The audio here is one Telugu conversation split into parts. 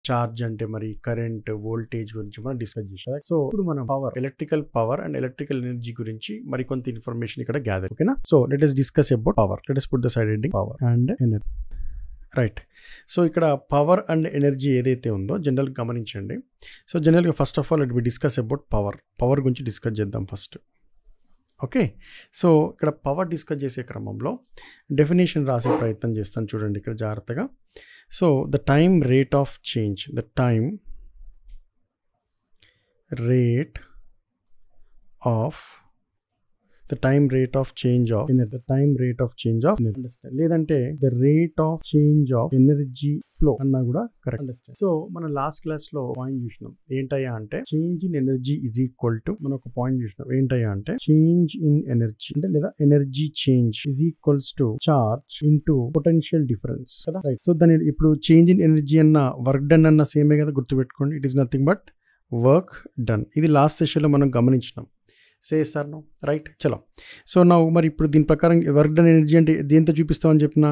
చార్జ్ అంటే మరి కరెంట్, వోల్టేజ్ గురించి మనం డిస్కస్ చేసాం. సో ఇప్పుడు మనం electrical power and electrical energy గురించి మరి కొంత ఇన్ఫర్మేషన్ ఇక్కడ గ్యాదర్. ఓకేనా? So let us discuss about power. Let us put the side heading power and energy. Right. So ఇక్కడ పవర్ అండ్ ఎనర్జీ ఏదైతే ఉందో జనరల్గా గమనించండి. సో జనరల్గా first of all let we discuss about power గురించి డిస్కస్ చేద్దాం ఫస్ట్. ఓకే. సో ఇక్కడ పవర్ డిస్కస్ చేసే క్రమంలో డెఫినేషన్ రాసే ప్రయత్నం చేస్తాను చూడండి ఇక్కడ జాగ్రత్తగా. So the time rate of change, the time rate of change of energy, the time rate of change of energy, లేదంటే the rate of change of energy flow అన్నా కూడా కరెక్ట్. అండర్స్టాండ్. సో మనం లాస్ట్ క్లాస్ లో పాయింట్ చూసినాం ఏంటయ్యా అంటే change in energy is equal to, మనం ఒక పాయింట్ చూసినాం ఏంటయ్యా అంటే చేంజ్ ఇన్ ఎనర్జీ అంటే లేదా energy change is equals to charge into potential difference కదా. రైట్. సో దాని ఇప్పుడు చేంజ్ ఇన్ ఎనర్జీ అన్న వర్క్ డన్ అన్న సేమే కదా, గుర్తుపెట్టుకోండి. It is nothing but work done. ఇది లాస్ట్ సెషన్ లో మనం గమనించినాం. Sir no. రైట్. చలో. సో నా మరి ఇప్పుడు దీని ప్రకారం వర్క్ డన్ ఎనర్జీ అంటే దేంతో చూపిస్తామని చెప్పిన,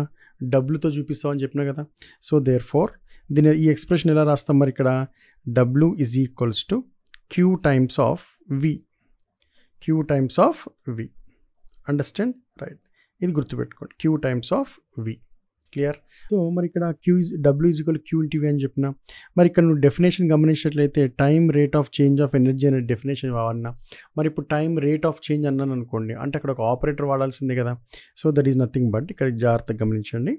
డబ్ల్యూతో చూపిస్తామని చెప్పిన కదా. సో దేర్ ఫోర్ దీని ఈ ఎక్స్ప్రెషన్ ఎలా రాస్తాం మరి ఇక్కడ, W is equals to Q times of V, understand. Right. ఇది గుర్తుపెట్టుకోండి, Q times of V. Clear. So మరి ఇక్కడ W is equal Q into V అని చెప్పిన, మరి ఇక్కడ నువ్వు డెఫినేషన్ గమనించినట్లయితే time rate of change of energy అనే డెఫినేషన్ వాడినా, మరి ఇప్పుడు టైం రేట్ ఆఫ్ చేంజ్ అన్నాను అనుకోండి అంటే అక్కడ ఒక ఆపరేటర్ వాడాల్సిందే కదా. So that is nothing but, ఇక్కడ జాగ్రత్తగా గమనించండి.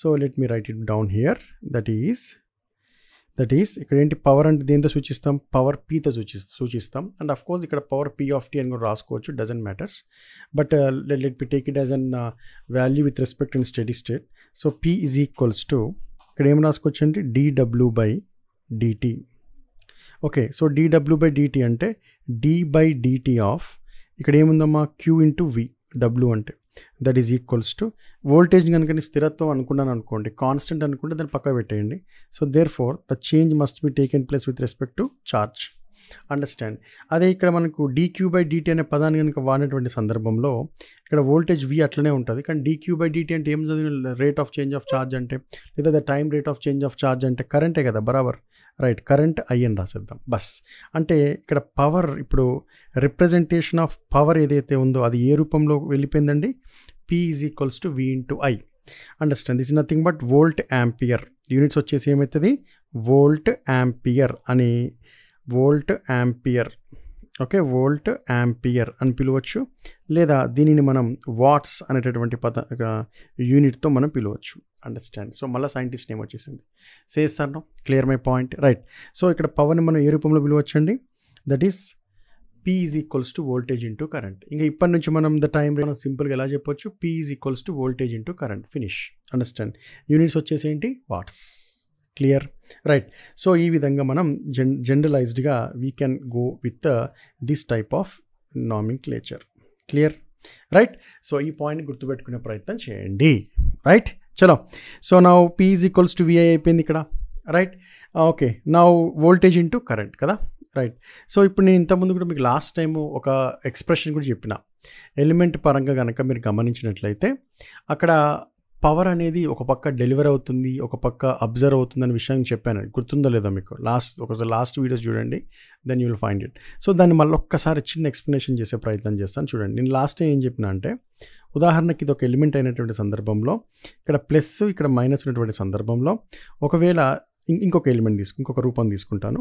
So let me right it down here. That is ఇక్కడ ఏంటి, పవర్ అంటే దేంతో సూచిస్తాం, పవర్ పీతో సూచిస్తాం. అండ్ ఆఫ్ కోర్స్ ఇక్కడ పవర్ పీ ఆఫ్ టీ అని కూడా రాసుకోవచ్చు, doesn't matters. But let me take it as an value with respect in steady state. So P is equals to ఇక్కడ ఏం రాసుకోవచ్చు అంటే dw by dt. Okay. So dw by dt అంటే d బై dt ఆఫ్ ఇక్కడ ఏముందమ్మా క్యూ ఇంటూ వి, డబ్ల్యూ అంటే that is equals to voltage కనుక స్థిరత్వం అనుకున్నాను అనుకోండి, కాన్స్టెంట్ అనుకుంటే దాన్ని పక్క పెట్టేయండి. So therefore the change must be taken place with respect to charge. Understand. అదే ఇక్కడ మనకు dq బై dt అనే పదాన్ని కనుక వాడినటువంటి సందర్భంలో ఇక్కడ వోల్టేజ్ v అట్లనే ఉంటుంది. కానీ dq బై dt అంటే ఏం చదివిన, rate of change of charge అంటే లేదా the time rate of change of charge అంటే కరెంటే కదా, బరాబర్. రైట్. కరెంట్ ఐ అని రాసేద్దాం బస్. అంటే ఇక్కడ పవర్, ఇప్పుడు రిప్రజెంటేషన్ ఆఫ్ పవర్ ఏదైతే ఉందో అది ఏ రూపంలో వెళ్ళిపోయిందండి, P is equals to V into I. Understand. This is nothing but volt ampere. Units వచ్చేసి ఏమవుతుంది, వోల్ట్ యాంపియర్ అని, volt ampere. Okay. Volt ampere అని పిలవచ్చు, లేదా దీనిని మనం వాట్స్ అనేటటువంటి యూనిట్తో మనం పిలవచ్చు. అండర్స్టాండ్. సో మళ్ళీ సైంటిస్ట్ నేమ్ వచ్చేసింది. Sir no. Clear my point. Right. So ఇక్కడ పవర్ని మనం ఏ రూపంలో పిలవచ్చు అండి, that is P is equals to voltage into current. ఇంకా ఇప్పటి నుంచి మనం ద టైం మనం సింపుల్గా ఎలా చెప్పొచ్చు, P is equals to voltage into current. Finish. Understand. Units వచ్చేసి ఏంటి, వాట్స్. క్లియర్. రైట్. సో ఈ విధంగా మనం జనరలైజ్డ్గా we can go with this type of nomenclature. Clear. Right. So ఈ పాయింట్ గుర్తుపెట్టుకునే ప్రయత్నం చేయండి. రైట్. చలో. సో నా P is equals to VI అయిపోయింది ఇక్కడ. రైట్. ఓకే. నా వోల్టేజ్ ఇంటూ కరెంట్ కదా. రైట్. సో ఇప్పుడు నేను ఇంతకుముందు కూడా మీకు లాస్ట్ టైము ఒక ఎక్స్ప్రెషన్ కూడా చెప్పిన, ఎలిమెంట్ పరంగా కనుక మీరు గమనించినట్లయితే అక్కడ పవర్ అనేది ఒక పక్క డెలివర్ అవుతుంది, ఒక పక్క అబ్జర్వ్ అవుతుంది అనే విషయం చెప్పాను. గుర్తుందో లేదో మీకు, లాస్ట్ వీడియోస్ చూడండి, then you will find it. So దాన్ని మళ్ళీ ఒక్కసారి చిన్న ఎక్స్ప్లెనేషన్ చేసే ప్రయత్నం చేస్తాను చూడండి. నేను లాస్ట్ టైం ఏం చెప్పిన అంటే, ఉదాహరణకి ఇది ఒక ఎలిమెంట్ అయినటువంటి సందర్భంలో ఇక్కడ ప్లస్ ఇక్కడ మైనస్ ఉన్నటువంటి సందర్భంలో ఒకవేళ ఇంకొక ఎలిమెంట్ ఇంకొక రూపం తీసుకుంటాను,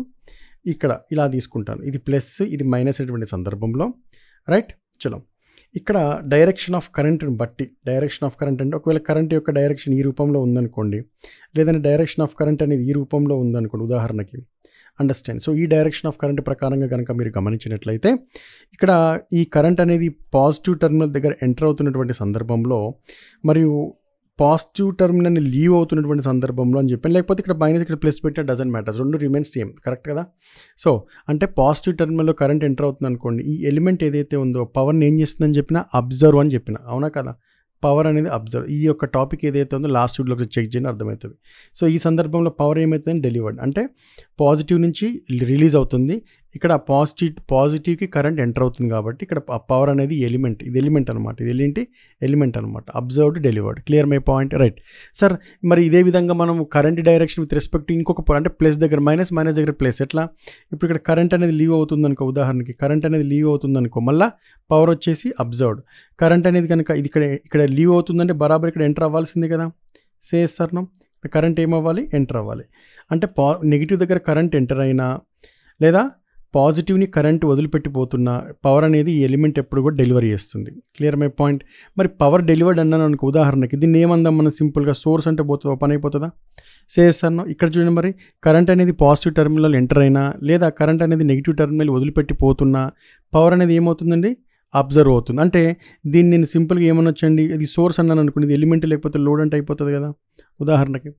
ఇక్కడ ఇలా తీసుకుంటాను, ఇది ప్లస్ ఇది మైనస్ అనేటువంటి సందర్భంలో. రైట్. చలో. ఇక్కడ డైరెక్షన్ ఆఫ్ కరెంట్ని బట్టి, డైరెక్షన్ ఆఫ్ కరెంట్ అంటే ఒకవేళ కరెంట్ యొక్క డైరెక్షన్ ఈ రూపంలో ఉందనుకోండి, లేదంటే డైరెక్షన్ ఆఫ్ కరెంట్ అనేది ఈ రూపంలో ఉందనుకోండి ఉదాహరణకి. అండర్స్టాండ్. సో ఈ డైరెక్షన్ ఆఫ్ కరెంట్ ప్రకారంగా కనుక మీరు గమనించినట్లయితే ఇక్కడ ఈ కరెంట్ అనేది పాజిటివ్ టెర్మినల్ దగ్గర ఎంటర్ అవుతున్నటువంటి సందర్భంలో మరియు పాజిటివ్ టర్మినల్ని లీవ్ అవుతున్నటువంటి సందర్భంలో అని చెప్పాను, లేకపోతే ఇక్కడ మైనస్ ఇక్కడ ప్లస్ పెట్టిన డజంట్ మ్యాటర్స్, రెండు రిమైన్స్ సేమ్. కరెక్ట్ కదా. సో అంటే పాజిటివ్ టర్మినల్లో కరెంట్ ఎంటర్ అవుతుంది అనుకోండి, ఈ ఎలిమెంట్ ఏదైతే ఉందో పవర్ని ఏం చేస్తుందని చెప్పిన, అబ్జర్వ్ అని చెప్పిన. అవునా కదా. పవర్ అనేది అబ్జర్వ్. ఈ యొక్క టాపిక్ ఏదైతే ఉందో లాస్ట్ వీడియోలో చెక్ చేయండి, అర్థమవుతుంది. సో ఈ సందర్భంలో పవర్ ఏమవుతుంది, డెలివర్డ్ అంటే పాజిటివ్ నుంచి రిలీజ్ అవుతుంది, ఇక్కడ పాజిటివ్కి కరెంట్ ఎంటర్ అవుతుంది కాబట్టి ఇక్కడ పవర్ అనేది ఎలిమెంట్, ఇది ఎలిమెంట్ అనమాట, ఇది ఏంటి ఎలిమెంట్ అనమాట. Observed delivered. Clear my point? Right sir. మరి ఇదే విధంగా మనం కరెంట్ డైరెక్షన్ విత్ రెస్పెక్ట్ ఇంకొక అంటే ప్లస్ దగ్గర మైనస్ దగ్గర ప్లస్ ఎట్లా? ఇప్పుడు ఇక్కడ కరెంట్ అనేది లీవ్ అవుతుంది అనుకో, ఉదాహరణకి కరెంట్ అనేది లీవ్ అవుతుంది అనుకో, మళ్ళీ పవర్ వచ్చేసి అబ్జర్వ్డ్. కరెంట్ అనేది కనుక ఇది ఇక్కడ లీవ్ అవుతుందంటే బరాబర్ ఇక్కడ ఎంటర్ అవ్వాల్సిందే కదా. చేస్తాను కరెంట్ ఏమవ్వాలి? ఎంటర్ అవ్వాలి. అంటే నెగిటివ్ దగ్గర కరెంట్ ఎంటర్ అయినా లేదా పాజిటివ్ని కరెంట్ వదిలిపెట్టిపోతున్నా పవర్ అనేది ఈ ఎలిమెంట్ ఎప్పుడు కూడా డెలివరీ చేస్తుంది. Clear my point? మరి పవర్ డెలివర్డ్ అన్నాను అనుకో, ఉదాహరణకి దీన్ని ఏమందాం మనం సింపుల్గా, సోర్స్ అంటే పోతుందా, పని అయిపోతుందా? చేస్తాను. ఇక్కడ చూడండి, మరి కరెంట్ అనేది పాజిటివ్ టెర్మినల్ ఎంటర్ అయినా లేదా కరెంట్ అనేది నెగిటివ్ టెర్మినల్ వదిలిపెట్టిపోతున్నా పవర్ అనేది ఏమవుతుందండి? అబ్జర్వ్ అవుతుంది. అంటే దీన్ని నేను సింపుల్గా ఏమనొచ్చండి, ఇది సోర్స్ అన్నాను అనుకోండి, ఇది ఎలిమెంట్ లేకపోతే లోడ్ అంటే అయిపోతుంది కదా ఉదాహరణకి.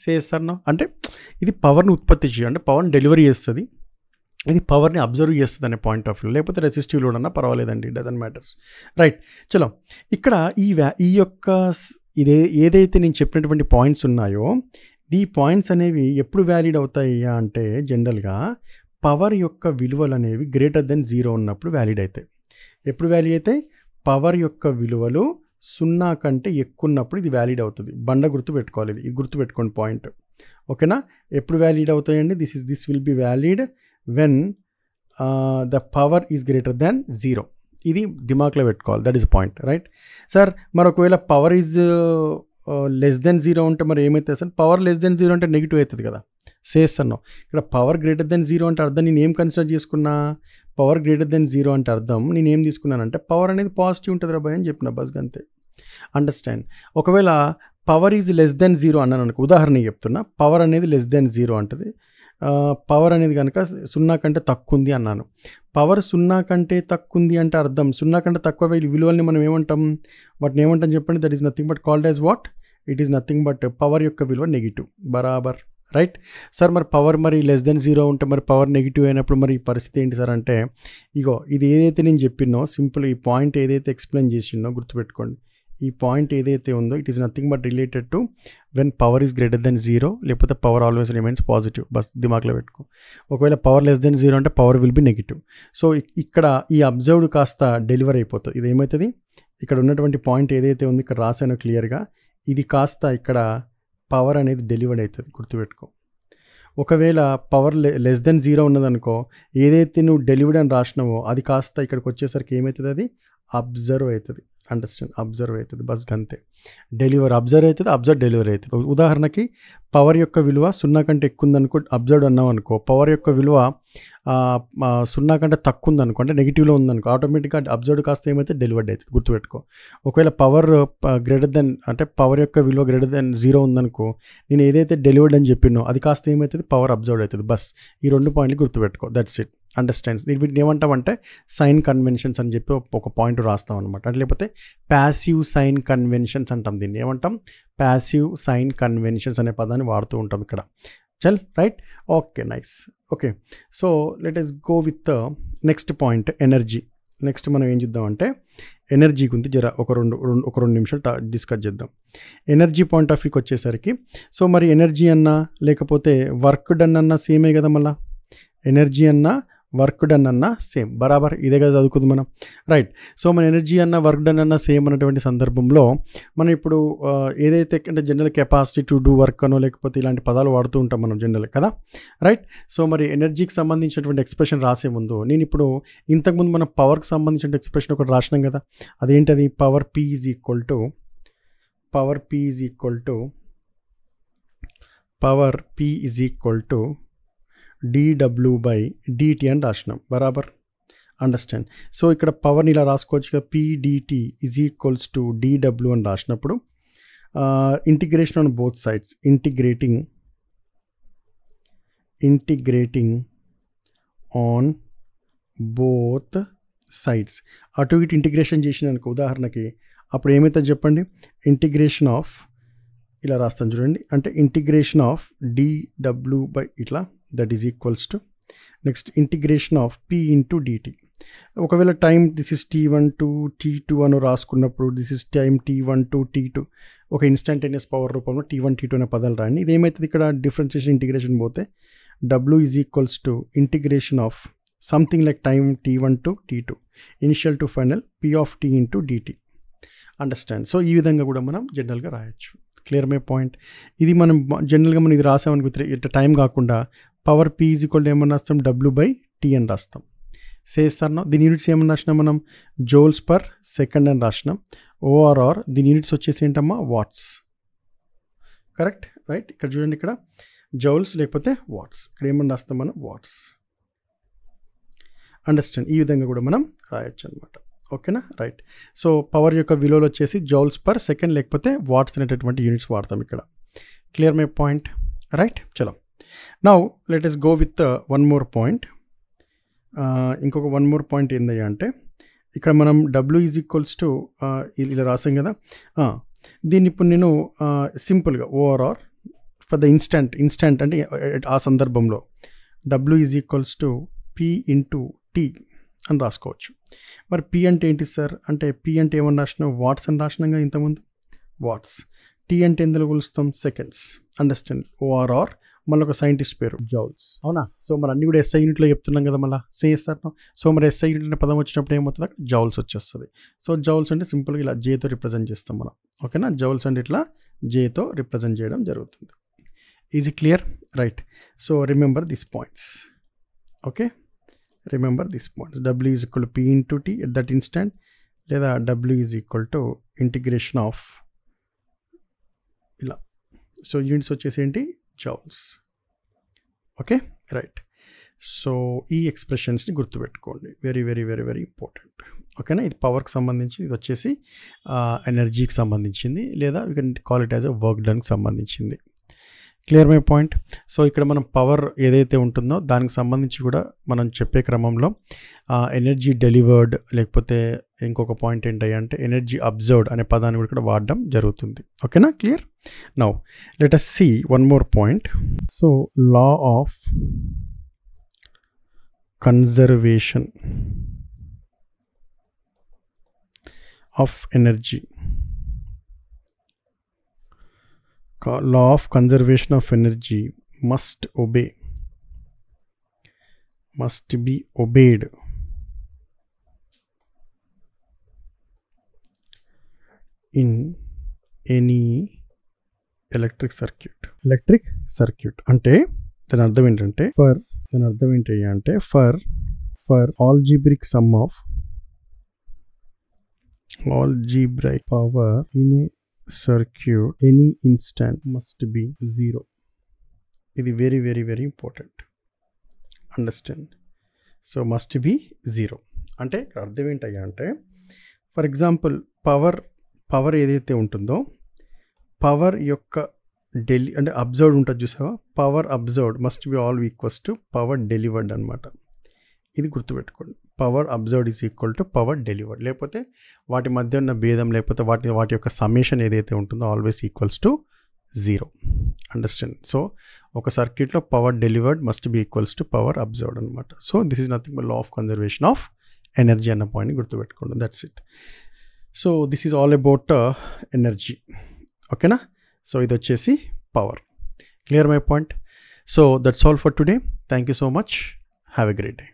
చేస్తాను అంటే ఇది పవర్ని ఉత్పత్తి చేయ, అంటే పవర్ని డెలివరీ చేస్తుంది, ఇది పవర్ని అబ్జర్వ్ చేస్తుంది అనే పాయింట్ ఆఫ్ వ్యూ. లేకపోతే రెసిస్టివ్ లోడ్ అన్నా పర్వాలేదండి, డజంట్ మ్యాటర్స్. రైట్. చలో, ఇక్కడ ఈ యొక్క ఏదైతే నేను చెప్పినటువంటి పాయింట్స్ ఉన్నాయో ఈ పాయింట్స్ అనేవి ఎప్పుడు వ్యాలిడ్ అవుతాయి అంటే జనరల్గా పవర్ యొక్క విలువలు అనేవి గ్రేటర్ దెన్ 0 ఉన్నప్పుడు వ్యాలిడ్ అవుతాయి. ఎప్పుడు వ్యాలిడ్ అయితే పవర్ యొక్క విలువలు 0 కంటే ఎక్కువ ఉన్నప్పుడు ఇది వ్యాలిడ్ అవుతుంది. బండ గుర్తు పెట్టుకోవాలి, ఇది గుర్తుపెట్టుకోండి పాయింట్. ఓకేనా? ఎప్పుడు వ్యాలిడ్ అవుతాయండి? This will be valid when the power is greater than 0. ఇది దిమాక్లో పెట్టుకోవాలి. That is point. Right sir. మరి ఒకవేళ పవర్ ఈజ్ లెస్ దెన్ 0 ఉంటే మరి ఏమవుతుంది సార్? పవర్ లెస్ దెన్ 0 అంటే నెగిటివ్ అవుతుంది కదా. చేస్తున్నాం ఇక్కడ పవర్ గ్రేటర్ దెన్ 0 అంటే అర్థం నేను ఏం కన్సిడర్ చేసుకున్నా? పవర్ గ్రేటర్ దెన్ 0 అంటే అర్థం నేను ఏం తీసుకున్నానంటే పవర్ అనేది పాజిటివ్ ఉంటుంది రాబాయ్ అని చెప్పిన, బస్ అంతే. అండర్స్టాండ్? ఒకవేళ పవర్ ఈజ్ లెస్ దెన్ 0 అన్నాను అనుకో, ఉదాహరణ చెప్తున్నా, పవర్ అనేది లెస్ దెన్ 0 అంటది, పవర్ అనేది కనుక 0 కంటే తక్కువ ఉంది అన్నాను. పవర్ 0 కంటే తక్కువ ఉంది అంటే అర్థం 0 కంటే తక్కువ విలువల్ని మనం ఏమంటాం? వాటిని ఏమంటాం చెప్పండి? That is nothing but called as what? It is nothing but power యొక్క విలువ నెగిటివ్. బరాబర్. Right sir. మరి పవర్ మరి లెస్ దెన్ 0 ఉంటే మరి పవర్ నెగిటివ్ అయినప్పుడు మరి ఈ పరిస్థితి ఏంటి సార్ అంటే, ఇగో ఇది ఏదైతే నేను చెప్పినో సింపుల్ ఈ పాయింట్ ఏదైతే ఎక్స్ప్లెయిన్ చేసినో గుర్తుపెట్టుకోండి. ఈ పాయింట్ ఏదైతే ఉందో it is nothing but related to when power is greater than 0, లేకపోతే పవర్ ఆల్వేస్ రిమైన్స్ పాజిటివ్. బస్ దిమాక్లో పెట్టుకో. ఒకవేళ పవర్ లెస్ దెన్ 0 అంటే power will be negative. So ఇక్కడ ఈ అబ్జర్వ్డ్ కాస్త డెలివర్ అయిపోతుంది. ఇది ఏమవుతుంది? ఇక్కడ ఉన్నటువంటి పాయింట్ ఏదైతే ఉంది ఇక్కడ రాసానో క్లియర్గా, ఇది కాస్త ఇక్కడ పవర్ అనేది డెలివర్డ్ అవుతుంది. గుర్తుపెట్టుకో. ఒకవేళ పవర్ లెస్ దెన్ 0 ఉన్నదనుకో, ఏదైతే నువ్వు డెలివర్డ్ అని రాసినావో అది కాస్త ఇక్కడికి వచ్చేసరికి ఏమవుతుంది? అది అబ్జర్వ్ అవుతుంది. అండర్స్టాండ్? అబ్జర్వ్ అవుతుంది. బస్ అంతే. డెలివర్ అబ్జర్వ్ అవుతుంది, అబ్జర్వ్ డెలివరీ అవుతుంది. ఉదాహరణకి పవర్ యొక్క విలువ 0 కంటే ఎక్కువ ఉందనుకో, అబ్జర్వ్ అన్నాం అనుకో, పవర్ యొక్క విలువ 0 కంటే తక్కువ ఉందనుకో, అంటే నెగిటివ్లో ఉందనుకో, ఆటోమేటిక్గా అబ్జర్వ్ కాస్త ఏమైతే డెలివర్డ్ అవుతుంది. గుర్తుపెట్టుకో. ఒకవేళ పవర్ గ్రేటర్ దెన్ అంటే పవర్ యొక్క విలువ గ్రేటర్ దెన్ 0 ఉందనుకో, నేను ఏదైతే డెలివర్డ్ అని చెప్పినో అది కాస్త ఏమవుతుంది? పవర్ అబ్జర్వ్ అవుతుంది. బస్ ఈ 2 పాయింట్లు గుర్తుపెట్టుకో. That's it. అండర్స్టాండ్స్? వీటిని ఏమంటామంటే సైన్ కన్వెన్షన్స్ అని చెప్పి ఒక పాయింట్ రాస్తాం అనమాట. అంటే లేకపోతే ప్యాసివ్ సైన్ కన్వెన్షన్స్ అంటాం. దీన్ని ఏమంటాం? ప్యాసివ్ సైన్ కన్వెన్షన్స్ అనే పదాన్ని వాడుతూ ఉంటాం ఇక్కడ. చల్. Right. Okay, nice. Okay, so let us go with next point, energy. Next మనం ఏం చూద్దామంటే ఎనర్జీ గురించి ఒక రెండు నిమిషాలు డిస్కస్ చేద్దాం. ఎనర్జీ పాయింట్ ఆఫ్ వ్యూకి వచ్చేసరికి, సో మరి ఎనర్జీ అన్నా లేకపోతే వర్క్ డన్ అన్నా సేమే కదా. మళ్ళీ ఎనర్జీ అన్నా వర్క్ డన్ అన్నా సేమ్. బరాబర్ ఇదే కదా చదువుకుంది మనం. రైట్. సో మన ఎనర్జీ అన్న వర్క్ డన్ అన్న సేమ్ అన్నటువంటి సందర్భంలో మనం ఇప్పుడు ఏదైతే అంటే general capacity to do work అనో లేకపోతే ఇలాంటి పదాలు వాడుతూ ఉంటాం మనం జనరల్ కదా. రైట్. సో మరి ఎనర్జీకి సంబంధించినటువంటి ఎక్స్ప్రెషన్ రాసే ముందు నేను ఇప్పుడు ఇంతకుముందు మనం పవర్కి సంబంధించిన ఎక్స్ప్రెషన్ ఒకటి రాసినాం కదా. అదేంటది? Power P is equal to dW by dt అని రాసినాం. బరాబర్. అండర్స్టాండ్? సో ఇక్కడ పవర్ని ఇలా రాసుకోవచ్చు కదా, PdT is equals to dW అని రాసినప్పుడు integration on both sides, integrating on both sides. అటు ఇటు ఇంటిగ్రేషన్ చేసినానుకో ఉదాహరణకి, అప్పుడు ఏమవుతుంది చెప్పండి? ఇంటిగ్రేషన్ ఆఫ్ ఇలా రాస్తాను చూడండి, అంటే ఇంటిగ్రేషన్ ఆఫ్ dW బై ఇట్లా, that is equals to next integration of P into dt. ఒకవేళ time this is T1 to T2 అని రాసుకున్నప్పుడు this is time T1 to T2 ఒక ఇన్స్టంటేనియస్ పవర్ రూపంలో T1 T2 అనే పదాలు రాయండి. ఇది ఏమవుతుంది? ఇక్కడ డిఫరెన్షియేషన్ ఇంటిగ్రేషన్ పోతే W is equals to integration of something like time t1 to t2, initial to final p of t into dt. Understand? So ఈ విధంగా కూడా మనం జనరల్గా రాయొచ్చు. Clear my point? ఇది మనం జనరల్గా మనం ఇది రాసామనుకో ఇట్లా టైం కాకుండా power p is equal to ఏమన్నా రాస్తాం, w/t అని రాస్తాం. చేస్తాను. దీని యూనిట్స్ ఏమన్నా రాసినాం మనం, జోల్స్ పర్ సెకండ్ అని రాసినాం. ఓఆర్ఆర్ దీని యూనిట్స్ వచ్చేసి ఏంటమ్మా, వాట్స్. Correct, right? ఇక్కడ చూడండి, ఇక్కడ జౌల్స్ లేకపోతే వాట్స్, ఇక్కడ ఏమన్నా రాస్తాం మనం, వాట్స్. అండర్స్టాండ్? ఈ విధంగా కూడా మనం రాయొచ్చు అనమాట. ఓకేనా? రైట్. సో పవర్ యొక్క విలువలు వచ్చేసి జౌల్స్ పర్ సెకండ్ లేకపోతే వాట్స్ అనేటటువంటి యూనిట్స్ వాడతాం ఇక్కడ. Clear my point? రైట్. చలో, now let us go with one more point. ఇంకొక వన్ మోర్ పాయింట్ ఏందయ్యా అంటే, ఇక్కడ మనం w ఈజ్ ఈక్వల్స్ టు ఇలా రాసాం కదా, దీన్ని ఇప్పుడు నేను సింపుల్గా ఓఆర్ఆర్ ఫర్ ద ఇన్స్టెంట్ అంటే ఆ సందర్భంలో w is equals to p into t అని రాసుకోవచ్చు. మరి p అంటే ఏంటి సార్ అంటే, p అంటే ఏమని రాసినాం, వాట్స్ అని రాసినాం కదా ఇంతకుముందు, వాట్స్. t అంటే ఎందులో కొలుస్తాం, సెకండ్స్. అండర్స్టాండ్? ఓఆర్ఆర్ మళ్ళీ ఒక సైంటిస్ట్ పేరు జౌల్స్. అవునా? సో మరి అన్ని కూడా SI యూనిట్లో చెప్తున్నాం కదా, మళ్ళీ చేస్తారు. సో మరి SI యూనిట్ అనే పదం వచ్చినప్పుడు ఏమవుతుంది, అక్కడ జౌల్స్ వచ్చేస్తుంది. సో జౌల్స్ అంటే సింపుల్గా ఇలా జేతో రిప్రజెంట్ చేస్తాం మనం. ఓకేనా? జౌల్స్ అంటే ఇట్లా జేతో రిప్రజెంట్ చేయడం జరుగుతుంది. Is it clear? Right. So remember this points. Okay, remember this points. w is equal p into t at that instant, లేదా w is equal to integration of ఇలా. సో యూనిట్స్ వచ్చేసి ఏంటి, జౌల్స్. Okay, right. సో ఈ ఎక్స్ప్రెషన్స్ని గుర్తుపెట్టుకోండి, very very very very important. ఓకేనా? ఇది పవర్కి సంబంధించి, ఇది వచ్చేసి ఎనర్జీకి సంబంధించింది, లేదా you can call it as a work డన్కి సంబంధించింది. Clear my point? సో ఇక్కడ మనం పవర్ ఏదైతే ఉంటుందో దానికి సంబంధించి కూడా మనం చెప్పే క్రమంలో ఎనర్జీ డెలివర్డ్, లేకపోతే ఇంకొక పాయింట్ ఏంటి అంటే ఎనర్జీ అబ్జర్వ్డ్ అనే పదాన్ని కూడా ఇక్కడ వాడడం జరుగుతుంది. ఓకేనా? Clear? Now let us see one more point. So law of conservation of energy. Law of conservation of energy must be obeyed in any electric circuit. అంటే దాని అర్థం ఏంటంటే, for algebraic sum of algebraic power in a circuit any instant must be 0. ఇది very very very important. Understand? So must be 0 అంటే అర్థం ఏంటయ్యా అంటే, ఫర్ ఎగ్జాంపుల్ పవర్ ఏదైతే ఉంటుందో, పవర్ యొక్క అంటే అబ్జర్వ్డ్ ఉంటుంది చూసావా, power observed must be all equals to power delivered అనమాట. ఇది గుర్తుపెట్టుకోండి. Power observed is equal to power delivered, లేకపోతే వాటి మధ్య ఉన్న భేదం, లేకపోతే వాటి యొక్క సమ్మేషన్ ఏదైతే ఉంటుందో always equals to 0. Understand? So ఒక సర్క్యూట్లో power delivered must be equals to power observed అనమాట. So this is nothing but law of conservation of energy అన్న పాయింట్ని గుర్తుపెట్టుకోండి. That's it. So this is all about energy. ఓకేనా? సో ఇది వచ్చేసి power. Clear my point? So that's all for today. Thank you so much. Have a great day.